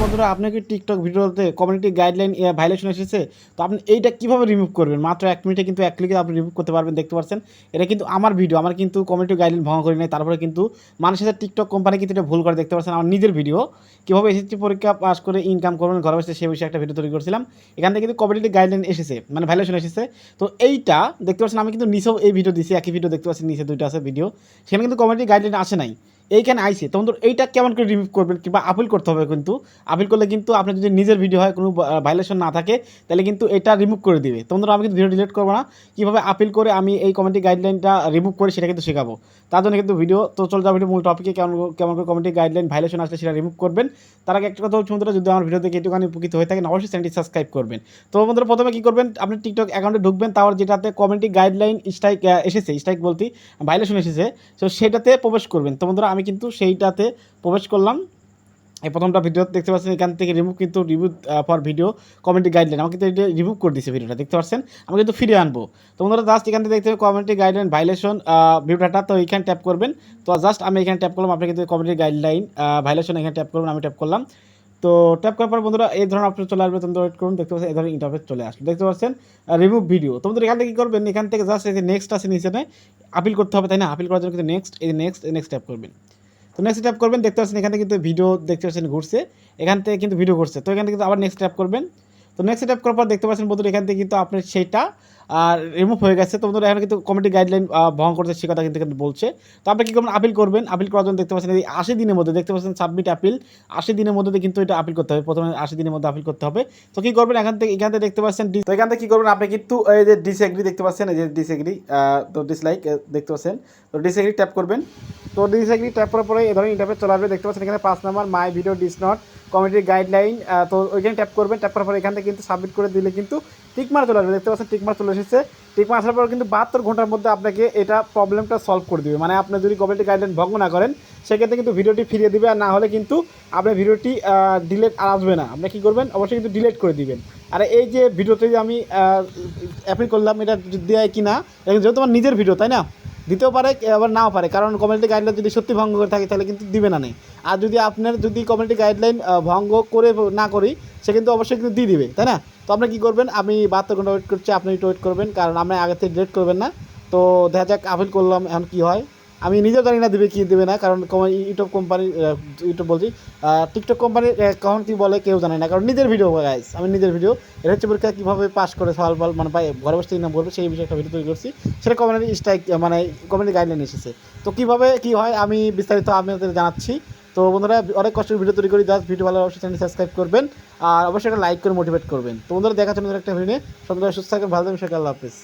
বন্ধুরা আপনি কি টিকটক ভিডিওতে কমিউনিটি গাইডলাইন ভাইলেশন এসেছে, তো আপনি এইটা কীভাবে রিমুভ করবেন? মাত্র 1 মিনিটে কিন্তু 1 ক্লিকে আপনি রিমুভ করতে পারবেন। দেখতে পাচ্ছেন এটা কিন্তু আমার ভিডিও, আমার কিন্তু কমিউনিটি গাইডলাইন ভঙ্গ করি নাই। তারপরে কিন্তু মানুষের সাথে টিকটক কোম্পানি কিন্তু এটা ভুল করে। দেখতে পাচ্ছেন আমার নিজের ভিডিও, কীভাবে এসএসসি পরীক্ষা পাস করে ইনকাম করবেন ঘরে বসে, সে বিষয়ে একটা ভিডিও তৈরি করেছিলাম। এখান থেকে কিন্তু কমিউনিটি গাইডলাইন এসেছে, মানে ভাইলেশন এসেছে। তো এইটা দেখতে পাচ্ছেন আমি কিন্তু নিচেও এই ভিডিও দিয়েছি, একই ভিডিও দেখতে পাচ্ছেন, নিচে 2টা আছে ভিডিও, সেখানে কিন্তু কমিউনিটি গাইডলাইন আসে নাই, এইখানে আইছে। তখন তো এইটা কেমন করে রিমুভ করবেন কিংবা আপিল করতে হবে। কিন্তু আপিল করলে কিন্তু আপনার যদি নিজের ভিডিও হয়, কোনো ভাইলেশন না থাকে, তাহলে কিন্তু এটা রিমুভ করে দিবে। তখন আমি কিন্তু ভিডিও ডিলিট করবো না, কীভাবে আপিল করে আমি এই কমিউনিটি গাইডলাইনটা রিমুভ করি সেটা কিন্তু শেখাবো। তার জন্য কিন্তু ভিডিও তো চলে যাবে মূল টপিকে, কেমন কেমন করে কমিউনিটি গাইডলাইন ভাইলেশন আসলে সেটা রিমুভ করবেন। তার আগে একটা কথা হচ্ছে বন্ধুরা, যদি আমার ভিডিও দেখে একটুখানি উপকৃত হয়ে থাকেন অবশ্যই চ্যানেলটি সাবস্ক্রাইব করবেন। তো বন্ধুরা প্রথমে কী করবেন, আপনি টিকটক অ্যাকাউন্টে ঢুকবেন, তারপর যেটাতে কমিউনিটি গাইডলাইন স্ট্রাইক এসেছে, স্ট্রাইক বলতে ভাইলেশন এসেছে, তো সেটাতে প্রবেশ করবেন। তো বন্ধুরা আমি কিন্তু সেইটাতে প্রবেশ করলাম। এই প্রথমটা ভিডিও দেখতে পাচ্ছেন, এখান থেকে রিমুভ কিন্তু remove for video community guideline আমাকে কিন্তু এটা রিমুভ করে দিয়েছে ভিডিওটা, দেখতে পাচ্ছেন। আমি কিন্তু ফিরিয়ে আনবো। তো বন্ধুরা জাস্ট এখান থেকে দেখতে হবে কমিউনিটি গাইডলাইন ভাইলেশন ভিডিওটা, তো এইখানে ট্যাপ করবেন। তো জাস্ট আমি এখানে ট্যাপ করলাম, আপনি কিন্তু কমিউনিটি গাইডলাইন ভাইলেশন এখানে ট্যাপ করবেন, আমি ট্যাপ করলাম। তো ট্যাপ করার পর বন্ধুরা এই ধরনের অপশন চলে আসবে, তোমরা ওয়েট করুন। দেখতে পাচ্ছেন এই ধরনের ইন্টারফেস চলে আসবে, দেখতে পাচ্ছেন রিমুভ ভিডিও। তো বন্ধুরা এখান থেকে কী করবেন, এখান থেকে জাস্ট এই যে নেক্সট আছে নিচে আপিল করতে হবে, তাই না? আপিল করার জন্য কিন্তু নেক্সট ট্যাপ করবেন। তো নেক্সট ট্যাপ করবেন, দেখতে পাচ্ছেন এখানে কিন্তু ভিডিও দেখতে পাচ্ছেন ঘুরছে, এখান থেকে কিন্তু ভিডিও ঘুরছে। তো এখান থেকে কিন্তু আবার নেক্সট ট্যাপ করবেন। তো নেক্সট ট্যাপ করার পর দেখতে পাচ্ছেন বন্ধুরা এখান থেকে কিন্তু আপনার সেইটা রিমুভ হয়ে গেছে। তো বন্ধুরা এখানে কিন্তু কমিউনিটি গাইডলাইন ভঙ্গ করতে সে কথা কিন্তু বলছে। তো আপনি কী করবেন, আপিল করবেন। আপিল করার জন্য দেখতে পাচ্ছেন এই 80 দিনের মধ্যে, দেখতে পাচ্ছেন সাবমিট আপিল, 80 দিনের মধ্যে কিন্তু এটা আপিল করতে হবে। প্রথমে 80 দিনের মধ্যে আপিল করতে হবে। তো কী করবেন, এখান থেকে দেখতে পাচ্ছেন তো এখান থেকে কী করবেন, আপনি কিন্তু এই যে ডিসএগ্রি দেখতে পাচ্ছেন, এই যে ডিসএগ্রি, তো ডিসলাইক দেখতে পাচ্ছেন, তো ডিসএগ্রি ট্যাপ করবেন। তো ডিসএগ্রি ট্যাপ করার পরে এই ধরনের ইন্টারফেস চলে আসবে, দেখতে পাচ্ছেন এখানে 5 number my video this not community guideline. তো ওইখানে ট্যাপ করবেন, ট্যাপ করার পরে এখান থেকে কিন্তু সাবমিট করে দিলে কিন্তু টিকমার চলে আসবে, দেখতে পাচ্ছেন টিকমার চলে এসেছে। টিকমার আসার পর কিন্তু 72 ঘন্টার মধ্যে আপনাকে এটা প্রবলেমটা সলভ করে দেবে। মানে আপনি যদি কমিউনিটি গাইডলাইন ভঙ্গ না করেন সেক্ষেত্রে কিন্তু ভিডিওটি ফিরিয়ে দিবে, আর না হলে কিন্তু আপনার ভিডিওটি ডিলেট আসবে না। আপনি কী করবেন, অবশ্যই কিন্তু ডিলেট করে দিবেন। আর এই যে ভিডিওতে যে আমি অ্যাপ্লাই করলাম, এটা দেয় কি না, যেহেতু আমার নিজের ভিডিও, তাই না, দিতেও পারে আবার নাও পারে, কারণ কমিউনিটি গাইডলাইন যদি সত্যি ভঙ্গ করে থাকে তাহলে কিন্তু দিবে না নেই। আর যদি আপনার যদি কমিউনিটি গাইডলাইন ভঙ্গ করে না করি, সে কিন্তু অবশ্যই কিন্তু দিয়ে দিবে, তাই না? তো আপনি কী করবেন, আমি 72 ঘন্টা ওয়েট করছি, আপনি একটু ওয়েট করবেন, কারণ আপনি আগে থেকে ডিলেট করবেন না। তো দেখা যাক আপিল করলাম, এখন কী হয় আমি নিজেও জানি না দিবে কি দেবে না, কারণ ইউটিউব কোম্পানি, ইউটিউব বলছি টিকটক কোম্পানির কখন কী বলে কেউ জানে না, কারণ নিজের ভিডিও গাইস, আমি নিজের ভিডিও, এটা হচ্ছে পরীক্ষা কীভাবে পাস করে সওয়াল মানে পাই ঘরে বসে ইনকাম করবে সেই বিষয়ে একটা ভিডিও তৈরি করছি, সেটা কমিউনিটি স্ট্রাইক মানে কমিউনিটি গাইডলাইন এসেছে। তো কীভাবে কী হয় আমি বিস্তারিত আপনাদের জানাচ্ছি। তো বন্ধুরা অনেক কষ্টের ভিডিও তৈরি করি, জাস্ট ভিডিও ভালো অবশ্যই চ্যানেল সাবস্ক্রাইব করবেন, আর অবশ্যই একটা লাইক করে মোটিভেট করবেন। তো বন্ধুরা দেখার জন্য একটা ভিডিও নিয়ে সুন্দর সুস্থ থাকবেন, ভালো থাকবেন, আল্লাহ হাফিজ।